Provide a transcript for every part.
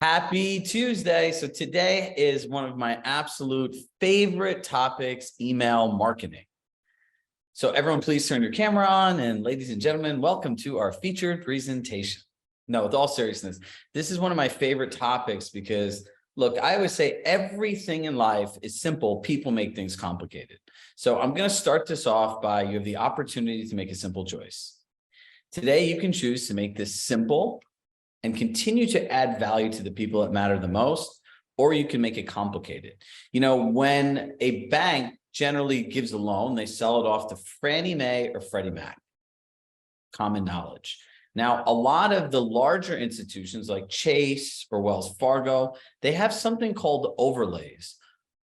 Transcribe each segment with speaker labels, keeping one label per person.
Speaker 1: Happy Tuesday. So today is one of my absolute favorite topics, email marketing. So everyone please turn your camera on, and ladies and gentlemen, welcome to our featured presentation. No, with all seriousness, this is one of my favorite topics because look, I always say everything in life is simple. People make things complicated. So I'm going to start this off by you have the opportunity to make a simple choice. Today, you can choose to make this simple and continue to add value to the people that matter the most, or you can make it complicated. You know, when a bank generally gives a loan, they sell it off to Fannie Mae or Freddie Mac. Common knowledge. Now, a lot of the larger institutions like Chase or Wells Fargo, they have something called overlays.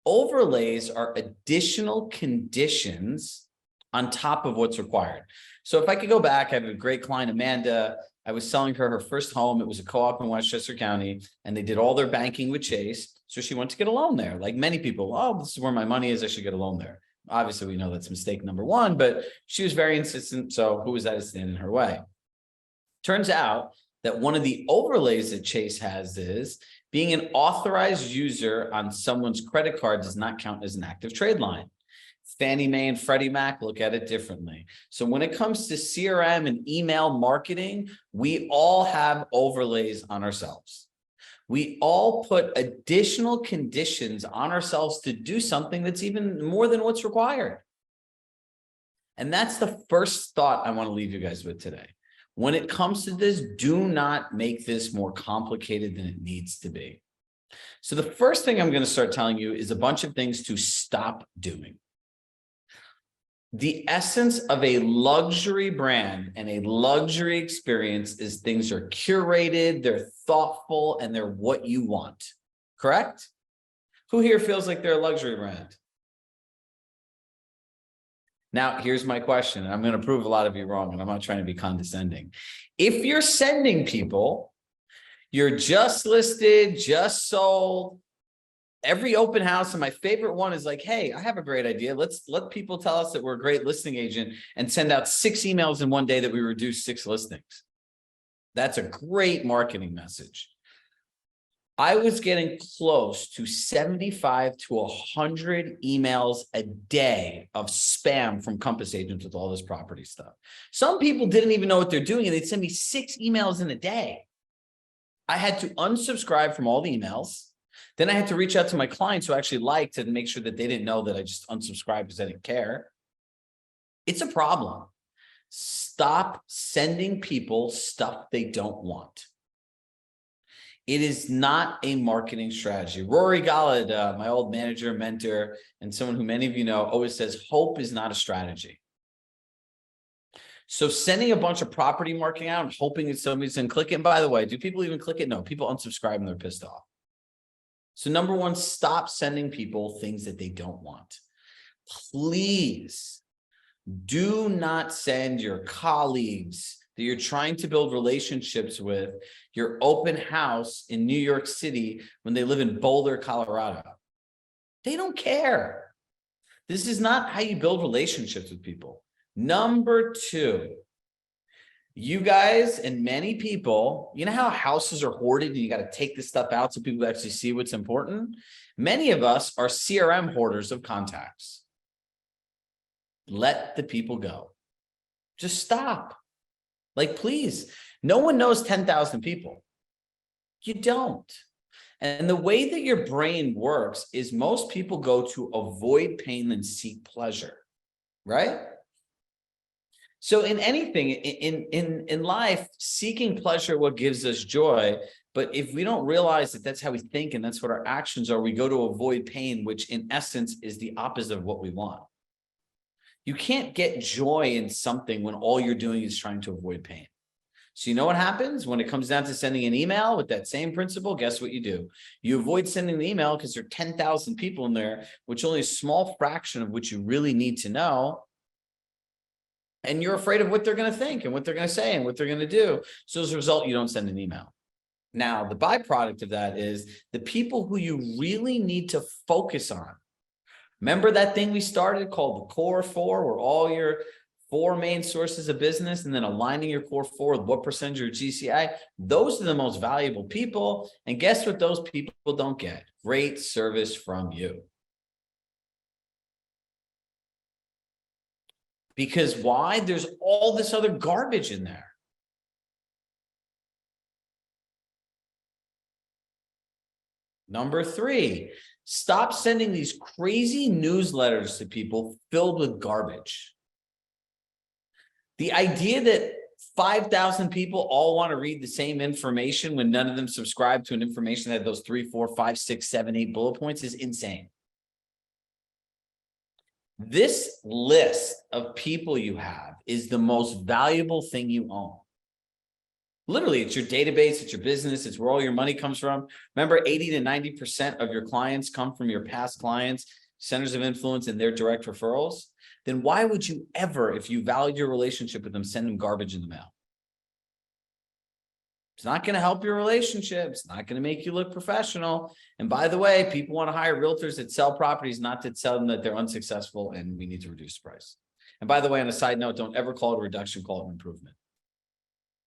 Speaker 1: Overlays are additional conditions on top of what's required. So if I could go back, I have a great client, Amanda. I was selling her first home. It was a co-op in Westchester County, and they did all their banking with Chase. So she went to get a loan there. Like many people, oh, this is where my money is. I should get a loan there. Obviously, we know that's mistake number one, but she was very insistent. So who was that to stand in her way? Turns out that one of the overlays that Chase has is being an authorized user on someone's credit card does not count as an active trade line. Fannie Mae and Freddie Mac look at it differently. So when it comes to CRM and email marketing, we all have overlays on ourselves. We all put additional conditions on ourselves to do something that's even more than what's required. And that's the first thought I want to leave you guys with today. When it comes to this, do not make this more complicated than it needs to be. So the first thing I'm going to start telling you is a bunch of things to stop doing. The essence of a luxury brand and a luxury experience is things are curated, they're thoughtful, and they're what you want. Correct? Who here feels like they're a luxury brand? Now, here's my question, and I'm going to prove a lot of you wrong, and I'm not trying to be condescending. If you're sending people, you're just listed, just sold, every open house, and my favorite one is like, hey, I have a great idea. Let's let people tell us that we're a great listing agent and send out 6 emails in one day that we reduce 6 listings. That's a great marketing message. I was getting close to 75 to 100 emails a day of spam from Compass agents with all this property stuff. Some people didn't even know what they're doing, and they'd send me 6 emails in a day. I had to unsubscribe from all the emails. Then I had to reach out to my clients who actually liked it and make sure that they didn't know that I just unsubscribed because I didn't care. It's a problem. Stop sending people stuff they don't want. It is not a marketing strategy. Rory Gallad, my old manager, mentor, and someone who many of you know, always says, hope is not a strategy. So sending a bunch of property marketing out and hoping that somebody's going to click it. And by the way, do people even click it? No, people unsubscribe and they're pissed off. So number one, stop sending people things that they don't want. Please do not send your colleagues that you're trying to build relationships with your open house in New York City when they live in Boulder, Colorado. They don't care. This is not how you build relationships with people. Number two, you guys and many people, you know how houses are hoarded and you got to take this stuff out so people actually see what's important? Many of us are CRM hoarders of contacts. Let the people go. Just stop. Like, please, no one knows 10,000 people. You don't. And the way that your brain works is most people go to avoid pain than seek pleasure, right? So in anything, in life, seeking pleasure, what gives us joy. But if we don't realize that that's how we think and that's what our actions are, we go to avoid pain, which in essence is the opposite of what we want. You can't get joy in something when all you're doing is trying to avoid pain. So you know what happens when it comes down to sending an email with that same principle? Guess what you do? You avoid sending the email because there are 10,000 people in there, which only a small fraction of which you really need to know. And you're afraid of what they're going to think and what they're going to say and what they're going to do. So as a result, you don't send an email. Now, the byproduct of that is the people who you really need to focus on. Remember that thing we started called the Core 4, where all your 4 main sources of business, and then aligning your core 4 with what percentage of your GCI, those are the most valuable people. And guess what those people don't get? Great service from you. Because why? There's all this other garbage in there. Number 3, stop sending these crazy newsletters to people filled with garbage. The idea that 5,000 people all want to read the same information when none of them subscribe to an information that had those 3, 4, 5, 6, 7, 8 bullet points is insane. This list of people you have is the most valuable thing you own. Literally, it's your database, it's your business, it's where all your money comes from. Remember, 80 to 90% of your clients come from your past clients, centers of influence, and their direct referrals. Then why would you ever, if you valued your relationship with them, send them garbage in the mail? It's not going to help your relationship. It's not going to make you look professional. And by the way, people want to hire realtors that sell properties, not to tell them that they're unsuccessful and we need to reduce the price. And by the way, on a side note, don't ever call it a reduction, call it an improvement.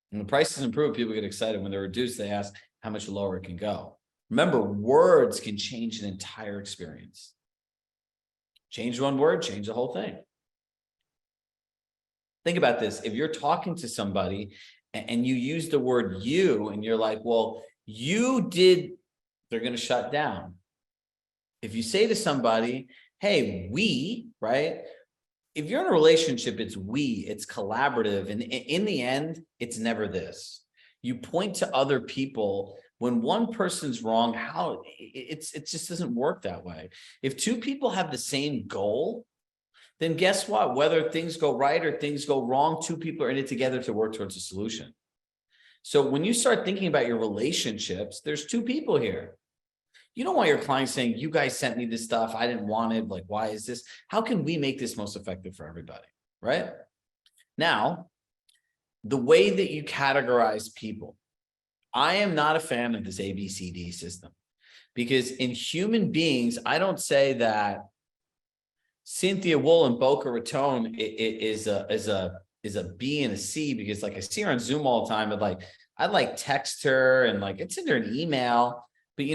Speaker 1: When the price is improved, people get excited. When they're reduced, they ask how much lower it can go. Remember, words can change an entire experience. Change one word, change the whole thing. Think about this. If you're talking to somebody and you use the word you and you're like, well, you did, they're going to shut down. If you say to somebody, hey, we, right? If you're in a relationship, it's we, it's collaborative. And in the end, it's never this. You point to other people when one person's wrong, how it just doesn't work that way. If 2 people have the same goal, then guess what? Whether things go right or things go wrong, 2 people are in it together to work towards a solution. So when you start thinking about your relationships, there's 2 people here. You don't want your clients saying, you guys sent me this stuff, I didn't want it. Like, why is this? How can we make this most effective for everybody, right? Now, the way that you categorize people, I am not a fan of this ABCD system because in human beings, I don't say that Cynthia Wool in Boca Raton is a B and a C because like I see her on Zoom all the time, but I'd text her and it's in her an email. But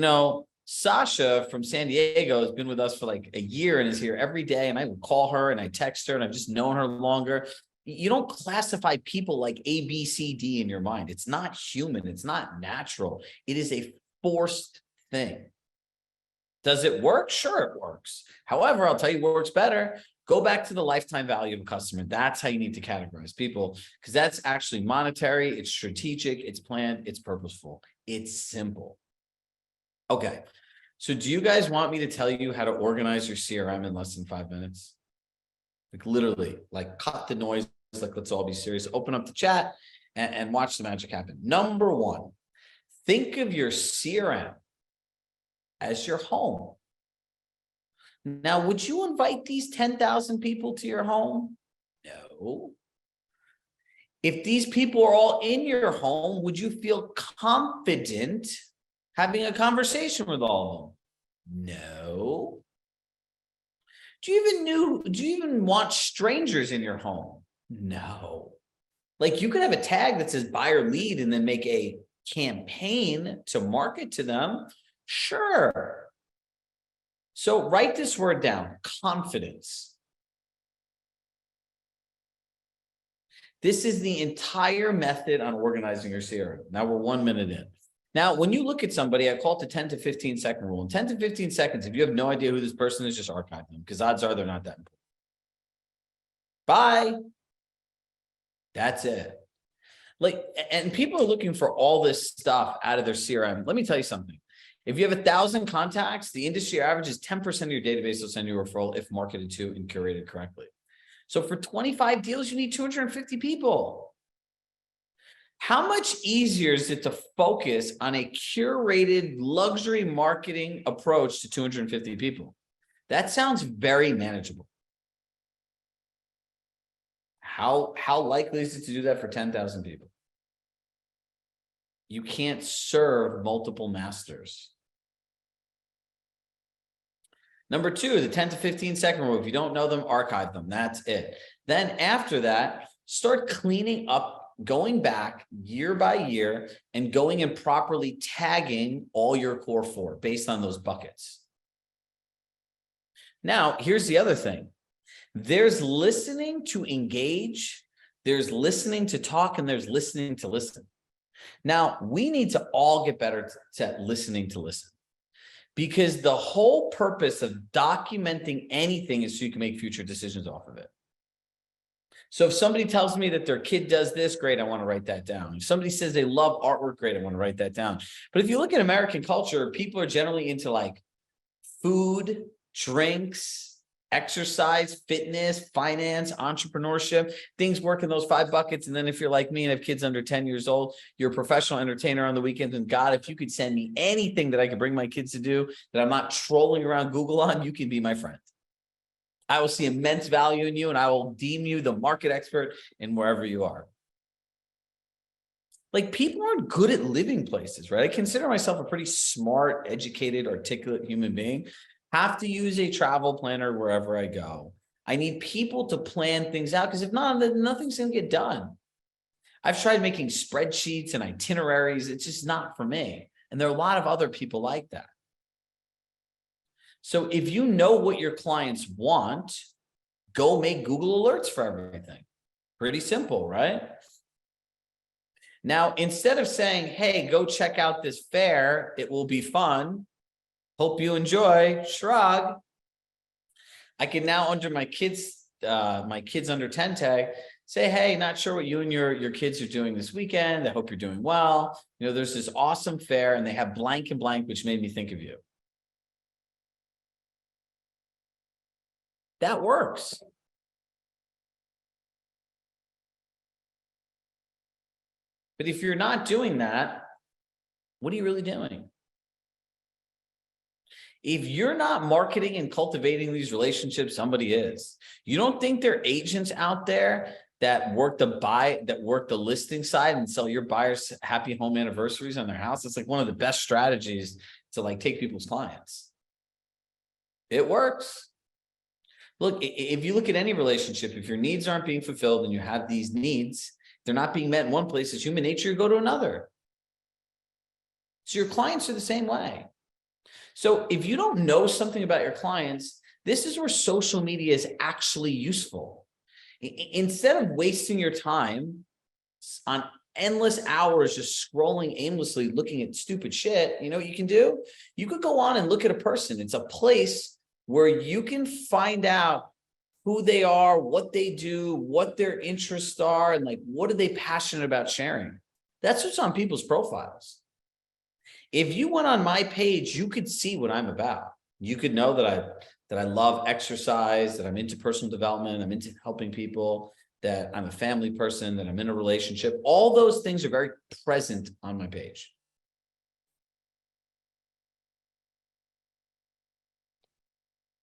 Speaker 1: Sasha from San Diego has been with us for a year and is here every day. And I will call her and I text her and I've just known her longer. You don't classify people like A, B, C, D in your mind. It's not human. It's not natural. It is a forced thing. Does it work? Sure, it works. However, I'll tell you what works better. Go back to the lifetime value of a customer. That's how you need to categorize people because that's actually monetary. It's strategic. It's planned. It's purposeful. It's simple. Okay. So do you guys want me to tell you how to organize your CRM in less than 5 minutes? Literally, cut the noise. Let's all be serious. Open up the chat and watch the magic happen. Number 1, think of your CRM as your home. Now, would you invite these 10,000 people to your home? No. If these people are all in your home, would you feel confident having a conversation with all of them? No. Do you even want strangers in your home? No. You could have a tag that says buyer lead and then make a campaign to market to them. Sure. So write this word down, confidence. This is the entire method on organizing your CRM. Now we're 1 minute in. Now, when you look at somebody, I call it the 10 to 15 second rule. In 10 to 15 seconds, if you have no idea who this person is, just archive them because odds are they're not that important. Bye. That's it. And people are looking for all this stuff out of their CRM. Let me tell you something. If you have 1,000 contacts, the industry average is 10% of your database will send you a referral if marketed to and curated correctly. So for 25 deals, you need 250 people. How much easier is it to focus on a curated luxury marketing approach to 250 people? That sounds very manageable. How likely is it to do that for 10,000 people? You can't serve multiple masters. Number two, the 10 to 15 second rule. If you don't know them, archive them. That's it. Then after that, start cleaning up, going back year by year and going and properly tagging all your core four based on those buckets. Now, here's the other thing. There's listening to engage, there's listening to talk, and there's listening to listen. Now, we need to all get better at listening to listen, because the whole purpose of documenting anything is so you can make future decisions off of it. So if somebody tells me that their kid does this, great, I want to write that down. If somebody says they love artwork, great, I want to write that down. But if you look at American culture, people are generally into like food, drinks, exercise, fitness, finance, entrepreneurship, things work in those 5 buckets. And then if you're like me and have kids under 10 years old, you're a professional entertainer on the weekends. And God, if you could send me anything that I could bring my kids to do that I'm not trolling around Google on, you can be my friend. I will see immense value in you, and I will deem you the market expert in wherever you are. Like, people aren't good at living places, right? I consider myself a pretty smart, educated, articulate human being. Have to use a travel planner wherever I go. I need people to plan things out, because if not, then nothing's going to get done. I've tried making spreadsheets and itineraries. It's just not for me. And there are a lot of other people like that. So if you know what your clients want, go make Google alerts for everything. Pretty simple, right? Now, instead of saying, hey, go check out this fair, it will be fun, hope you enjoy, shrug, I can now, under my kids under 10 tag, say, hey, not sure what you and your kids are doing this weekend. I hope you're doing well. You know, there's this awesome fair and they have blank and blank, which made me think of you. That works. But if you're not doing that, what are you really doing? If you're not marketing and cultivating these relationships, somebody is. You don't think there are agents out there that work the listing side and sell your buyers happy home anniversaries on their house? It's like one of the best strategies to like take people's clients. It works. Look, if you look at any relationship, if your needs aren't being fulfilled and you have these needs, they're not being met in one place, it's human nature to go to another. So your clients are the same way. So if you don't know something about your clients, this is where social media is actually useful. Instead of wasting your time on endless hours just scrolling aimlessly, looking at stupid shit, you know what you can do? You could go on and look at a person. It's a place where you can find out who they are, what they do, what their interests are, and like, what are they passionate about sharing? That's what's on people's profiles. If you went on my page, you could see what I'm about. You could know that I love exercise, that I'm into personal development, I'm into helping people, that I'm a family person, that I'm in a relationship. All those things are very present on my page.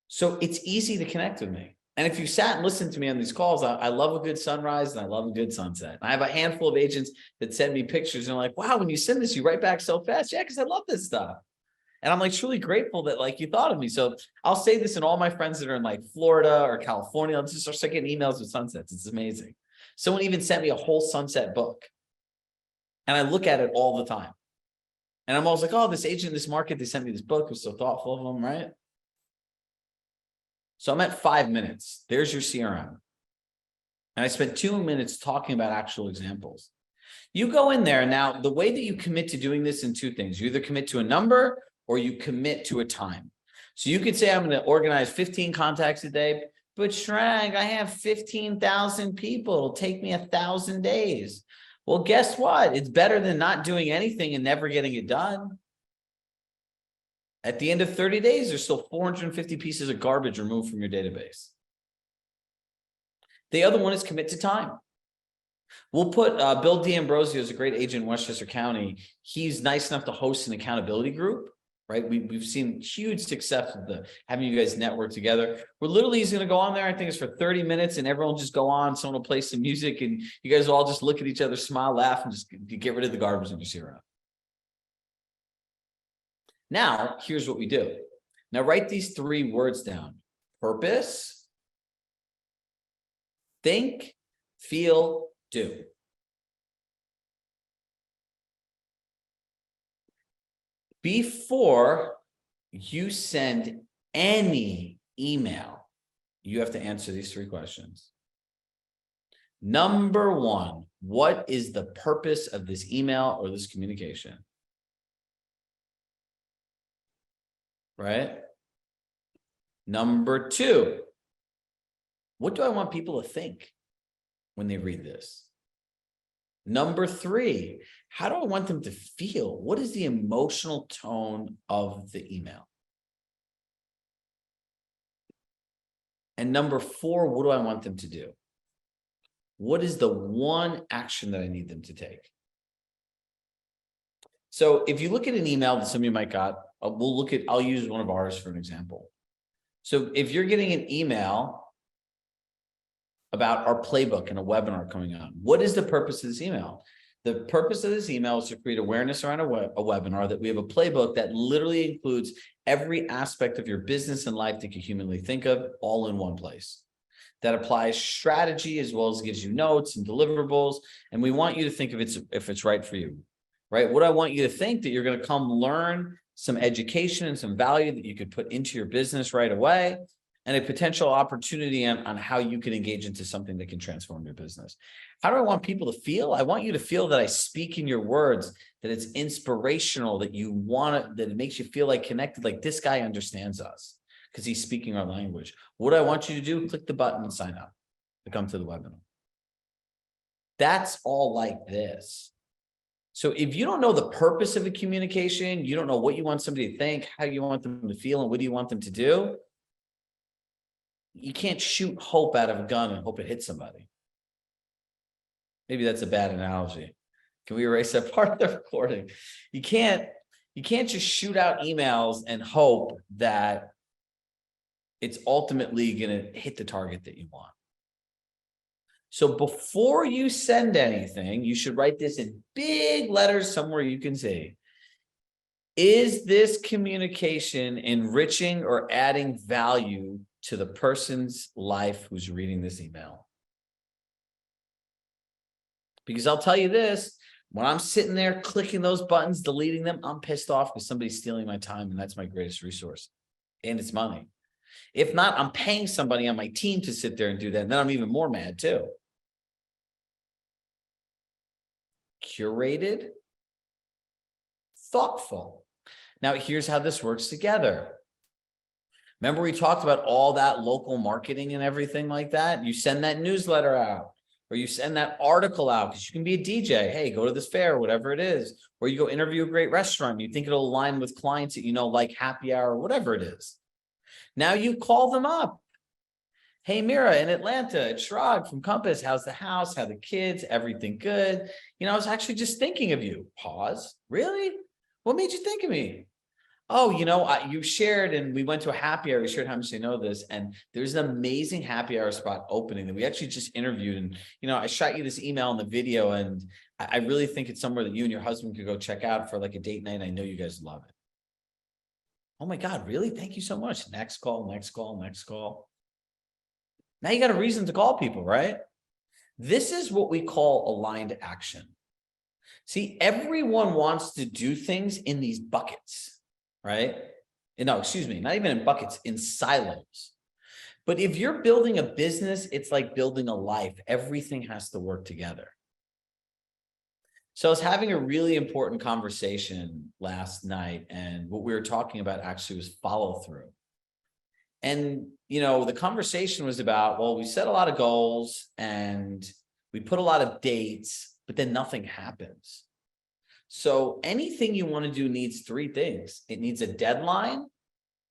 Speaker 1: So it's easy to connect with me. And if you sat and listened to me on these calls, I love a good sunrise and I love a good sunset. I have a handful of agents that send me pictures and are like, wow, when you send this, you write back so fast. Yeah, because I love this stuff. And I'm like truly grateful that like you thought of me. So I'll say this in all my friends that are in like Florida or California. I'll just start getting emails with sunsets. It's amazing. Someone even sent me a whole sunset book. And I look at it all the time. And I'm always like, oh, this agent in this market, they sent me this book. It was so thoughtful of them, right? So I'm at 5 minutes. There's your CRM. And I spent 2 minutes talking about actual examples. You go in there. Now, the way that you commit to doing this in 2 things, you either commit to a number or you commit to a time. So you could say, I'm going to organize 15 contacts a day, but Chirag, I have 15,000 people. It'll take me 1,000 days. Well, guess what? It's better than not doing anything and never getting it done. At the end of 30 days, there's still 450 pieces of garbage removed from your database. The other one is commit to time. We'll put Bill D'Ambrosio is a great agent in Westchester County. He's nice enough to host an accountability group, right? We've seen huge success with having you guys network together. We're literally, he's going to go on there. I think it's for 30 minutes and everyone will just go on. Someone will play some music and you guys will all just look at each other, smile, laugh, and just get rid of the garbage in your CRM. Now, here's what we do. Now write these 3 words down: purpose, think, feel, do. Before you send any email, you have to answer these 3 questions. Number 1, what is the purpose of this email or this communication? Right? Number 2, what do I want people to think when they read this? Number 3, how do I want them to feel? What is the emotional tone of the email? And number 4, what do I want them to do? What is the one action that I need them to take? So if you look at an email that some of you might got, I'll use one of ours for an example. So if you're getting an email about our playbook and a webinar coming on, what is the purpose of this email? The purpose of this email is to create awareness around a webinar, that we have a playbook that literally includes every aspect of your business and life that you humanly think of, all in one place. That applies strategy as well as gives you notes and deliverables. And we want you to think of it if it's right for you, right? What I want you to think that you're going to come learn some education and some value that you could put into your business right away, and a potential opportunity on how you can engage into something that can transform your business. How do I want people to feel? I want you to feel that I speak in your words, that it's inspirational, that you want it, that it makes you feel like connected, like this guy understands us because he's speaking our language. What I want you to do, click the button and sign up to come to the webinar. That's all like this. So if you don't know the purpose of a communication, you don't know what you want somebody to think, how you want them to feel, and what do you want them to do, you can't shoot hope out of a gun and hope it hits somebody. Maybe that's a bad analogy. Can we erase that part of the recording? You can't just shoot out emails and hope that it's ultimately going to hit the target that you want. So before you send anything, you should write this in big letters somewhere you can see. Is this communication enriching or adding value to the person's life who's reading this email? Because I'll tell you this, when I'm sitting there clicking those buttons, deleting them, I'm pissed off because somebody's stealing my time, and that's my greatest resource. And it's money. If not, I'm paying somebody on my team to sit there and do that, and then I'm even more mad too. Curated, thoughtful. Now, here's how this works together. Remember we talked about all that local marketing and everything like that? You send that newsletter out, or you send that article out, because you can be a DJ. Hey, go to this fair, whatever it is. Or you go interview a great restaurant. You think it'll align with clients that you know, like happy hour, whatever it is. Now you call them up. Hey, Mira in Atlanta, it's Chirag from Compass. How's the house? How the kids? Everything good? You know, I was actually just thinking of you. Pause. Really? What made you think of me? Oh, you know, you shared, and we went to a happy hour. We shared how much they know this. And there's an amazing happy hour spot opening that we actually just interviewed. And, you know, I shot you this email and the video, and I really think it's somewhere that you and your husband could go check out for like a date night. I know you guys love it. Oh my God, really? Thank you so much. Next call, next call, next call. Now you got a reason to call people, right? This is what we call aligned action. See, everyone wants to do things in these buckets, right? And no, excuse me, not even in buckets, in silos. But if you're building a business, it's like building a life. Everything has to work together. So I was having a really important conversation last night, and what we were talking about actually was follow through. And, you know, the conversation was about, well, we set a lot of goals and we put a lot of dates, but then nothing happens. So anything you want to do needs 3 things. It needs a deadline.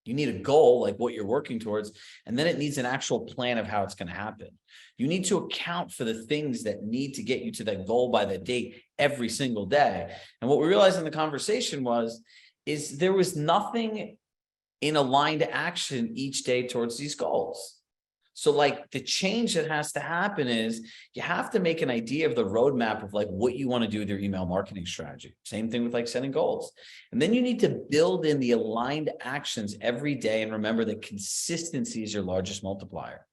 Speaker 1: You need a goal, like what you're working towards, and then it needs an actual plan of how it's going to happen. You need to account for the things that need to get you to that goal by that date every single day. And what we realized in the conversation is there was nothing in aligned action each day towards these goals. So like the change that has to happen is you have to make an idea of the roadmap of like what you want to do with your email marketing strategy. Same thing with like setting goals. And then you need to build in the aligned actions every day. And remember that consistency is your largest multiplier.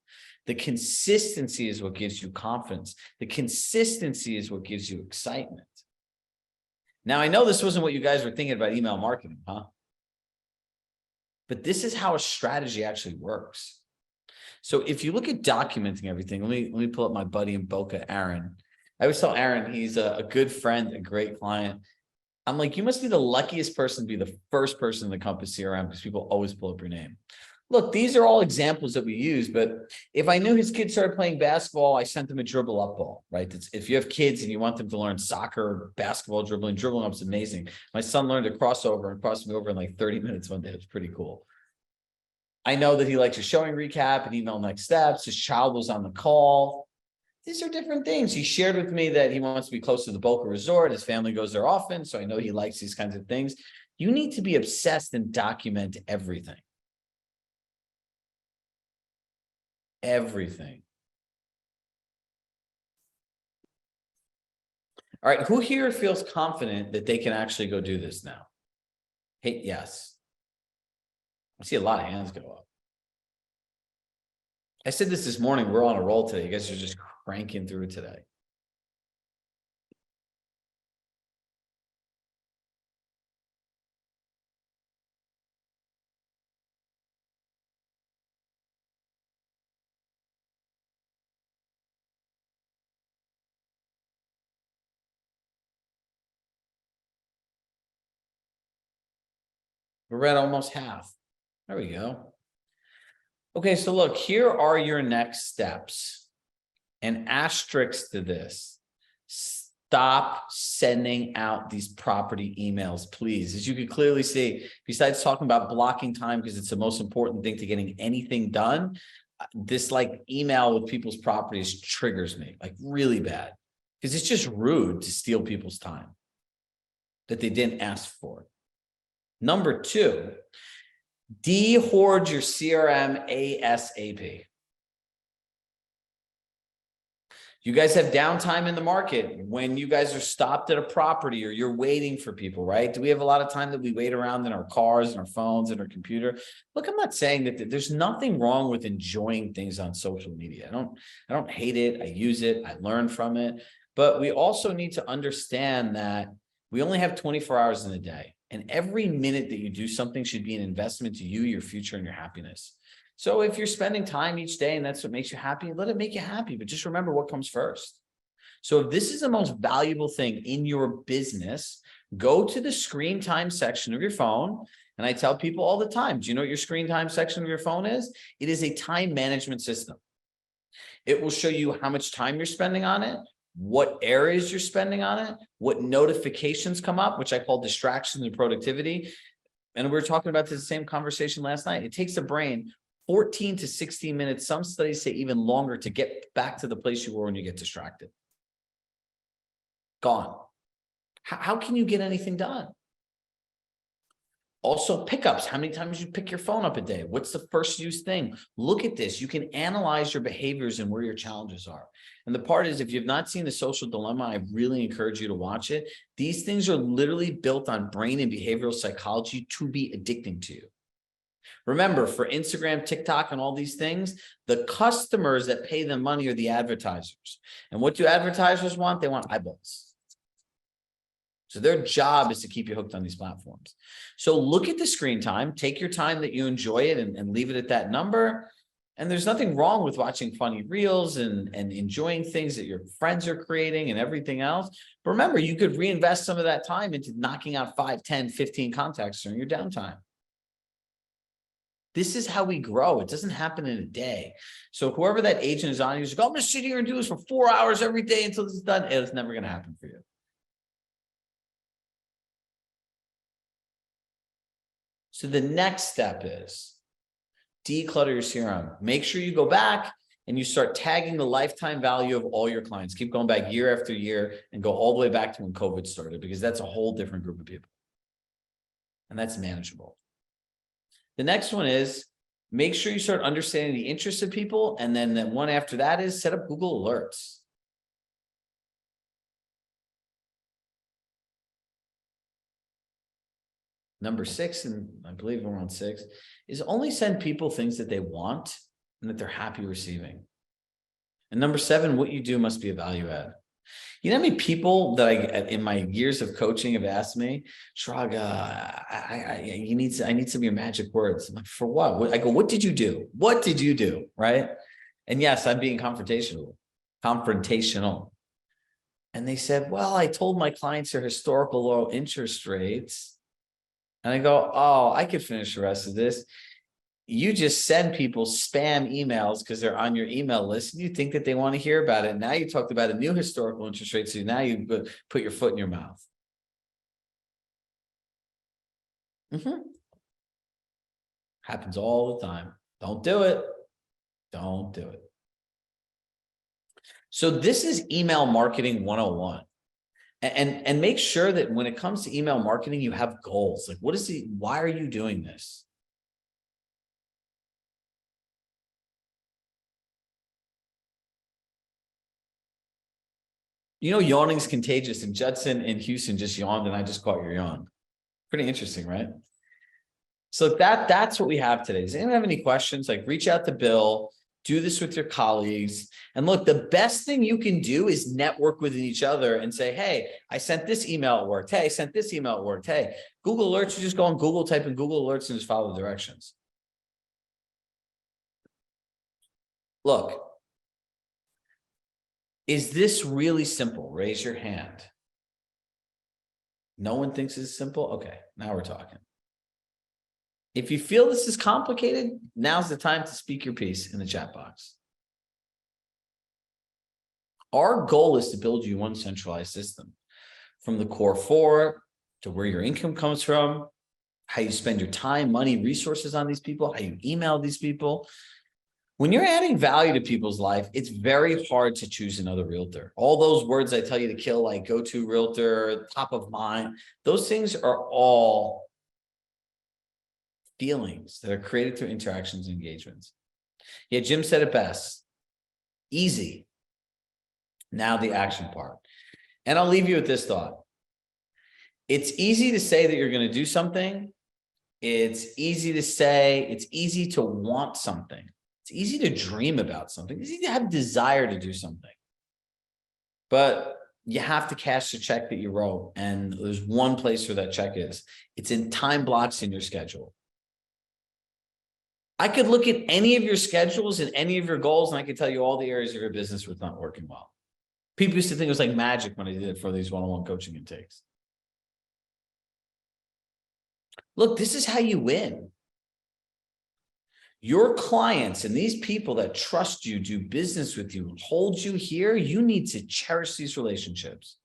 Speaker 1: The consistency is what gives you confidence. The consistency is what gives you excitement. Now, I know this wasn't what you guys were thinking about email marketing, huh? But this is how a strategy actually works. So if you look at documenting everything, let me pull up my buddy in Boca, Aaron. I always tell Aaron, he's a good friend, a great client. I'm like, you must be the luckiest person to be the first person in the Compass CRM because people always pull up your name. Look, these are all examples that we use, but if I knew his kid started playing basketball, I sent him a dribble up ball, right? If you have kids and you want them to learn soccer, basketball, dribbling up is amazing. My son learned to crossover and crossed me over in like 30 minutes one day. It was pretty cool. I know that he likes a showing recap and email next steps. His child was on the call. These are different things. He shared with me that he wants to be close to the Boca Resort. His family goes there often, so I know he likes these kinds of things. You need to be obsessed and document everything. Everything. All right, who here feels confident that they can actually go do this now? Hey, yes. I see a lot of hands go up. I said this morning, we're on a roll today. You guys are just cranking through today. We're at almost half. There we go. Okay, so look, here are your next steps. And asterisks to this. Stop sending out these property emails, please. As you can clearly see, besides talking about blocking time, because it's the most important thing to getting anything done, this like email with people's properties triggers me like really bad because it's just rude to steal people's time that they didn't ask for. Number two, de-hoard your CRM ASAP. You guys have downtime in the market when you guys are stopped at a property or you're waiting for people, right? Do we have a lot of time that we wait around in our cars and our phones and our computer? Look, I'm not saying that there's nothing wrong with enjoying things on social media. I don't hate it. I use it. I learn from it. But we also need to understand that we only have 24 hours in a day. And every minute that you do something should be an investment to you, your future, and your happiness. So if you're spending time each day and that's what makes you happy, let it make you happy, but just remember what comes first. So if this is the most valuable thing in your business, go to the screen time section of your phone. And I tell people all the time, do you know what your screen time section of your phone is? It is a time management system. It will show you how much time you're spending on it, what areas you're spending on it, what notifications come up, which I call distractions and productivity. And we were talking about this same conversation last night. It takes the brain 14 to 16 minutes. Some studies say even longer to get back to the place you were when you get distracted. Gone. How can you get anything done? Also, pickups. How many times you pick your phone up a day? What's the first use thing? Look at this. You can analyze your behaviors and where your challenges are. And the part is, if you've not seen The Social Dilemma, I really encourage you to watch it. These things are literally built on brain and behavioral psychology to be addicting to you. Remember, for Instagram, TikTok, and all these things, the customers that pay them money are the advertisers. And what do advertisers want? They want eyeballs. So their job is to keep you hooked on these platforms. So look at the screen time, take your time that you enjoy it and leave it at that number. And there's nothing wrong with watching funny reels and enjoying things that your friends are creating and everything else. But remember, you could reinvest some of that time into knocking out 5, 10, 15 contacts during your downtime. This is how we grow. It doesn't happen in a day. So whoever that agent is on, he's like, I'm going to sit here and do this for 4 hours every day until this is done. It's never going to happen for you. So the next step is declutter your CRM. Make sure you go back and you start tagging the lifetime value of all your clients. Keep going back year after year and go all the way back to when COVID started, because that's a whole different group of people. And that's manageable. The next one is Make sure you start understanding the interests of people. And then the one after that is set up Google Alerts. Number 6, and I believe we're on 6, is only send people things that they want and that they're happy receiving. And number 7, what you do must be a value add. You know how many people that in my years of coaching have asked me, Chirag, I need some of your magic words. I'm like, for what? I go, what did you do? What did you do? Right? And yes, I'm being confrontational. And they said, well, I told my clients their historical low interest rates. And I go, oh, I could finish the rest of this. You just send people spam emails because they're on your email list and you think that they want to hear about it. Now you talked about a new historical interest rate. So now you put your foot in your mouth. Happens all the time. Don't do it. Don't do it. So this is email marketing 101. And make sure that when it comes to email marketing, you have goals. Like, why are you doing this? You know, yawning is contagious, and Judson in Houston just yawned and I just caught your yawn. Pretty interesting, right? So that's what we have today. Does anyone have any questions? Like, reach out to Bill, do this with your colleagues. And look, the best thing you can do is network with each other and say, hey, I sent this email, it worked. Hey, I sent this email, it worked. Hey, Google Alerts, you just go on Google, type in Google Alerts and just follow the directions. Look, is this really simple? Raise your hand. No one thinks it's simple? Okay, now we're talking. If you feel this is complicated, now's the time to speak your piece in the chat box. Our goal is to build you one centralized system, from the core 4 to where your income comes from, how you spend your time, money, resources on these people, how you email these people. When you're adding value to people's life, it's very hard to choose another realtor. All those words I tell you to kill, like go-to realtor, top of mind, those things are all feelings that are created through interactions and engagements. Yeah, Jim said it best. Easy. Now the action part. And I'll leave you with this thought. It's easy to say that you're going to do something. It's easy to say, it's easy to want something. It's easy to dream about something. It's easy to have desire to do something. But you have to cash the check that you wrote. And there's one place where that check is. It's in time blocks in your schedule. I could look at any of your schedules and any of your goals, and I could tell you all the areas of your business was not working well. People used to think it was like magic when I did it for these one-on-one coaching intakes. Look, this is how you win. Your clients and these people that trust you, do business with you, hold you here, you need to cherish these relationships.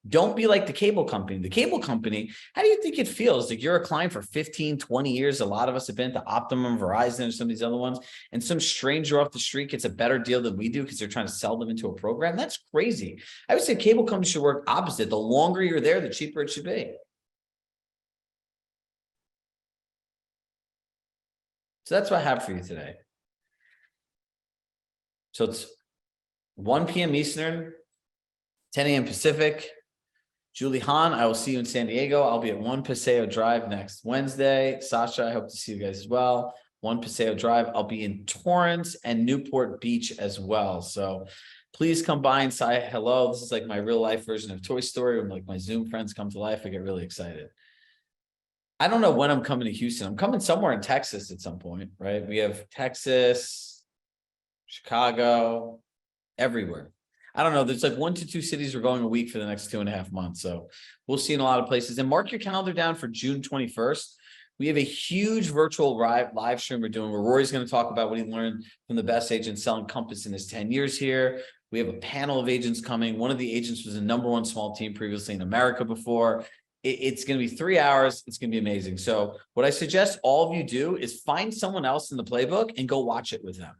Speaker 1: Don't be like the cable company. The cable company, how do you think it feels? Like you're a client for 15, 20 years. A lot of us have been to Optimum, Verizon, and some of these other ones. And some stranger off the street gets a better deal than we do because they're trying to sell them into a program. That's crazy. I would say cable companies should work opposite. The longer you're there, the cheaper it should be. So that's what I have for you today. So it's 1 p.m. Eastern, 10 a.m. Pacific. Julie Hahn, I will see you in San Diego. I'll be at 1 Paseo Drive next Wednesday. Sasha, I hope to see you guys as well. 1 Paseo Drive. I'll be in Torrance and Newport Beach as well. So please come by and say hello. This is like my real life version of Toy Story. When like my Zoom friends come to life, I get really excited. I don't know when I'm coming to Houston. I'm coming somewhere in Texas at some point, right? We have Texas, Chicago, everywhere. I don't know. There's like 1 to 2 cities we're going a week for the next 2.5 months. So we'll see in a lot of places. And mark your calendar down for June 21st. We have a huge virtual live stream we're doing where Rory's going to talk about what he learned from the best agent selling Compass in his 10 years here. We have a panel of agents coming. One of the agents was a #1 small team previously in America before. It's going to be 3 hours. It's going to be amazing. So what I suggest all of you do is find someone else in the playbook and go watch it with them.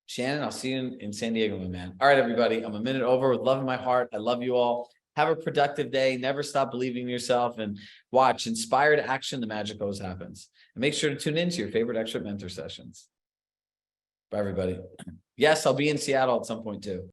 Speaker 1: Shannon, I'll see you in San Diego, my man. All right, everybody. I'm a minute over with love in my heart. I love you all. Have a productive day. Never stop believing in yourself, and watch Inspired Action. The magic always happens. And make sure to tune into your favorite expert mentor sessions. Bye, everybody. Yes, I'll be in Seattle at some point too.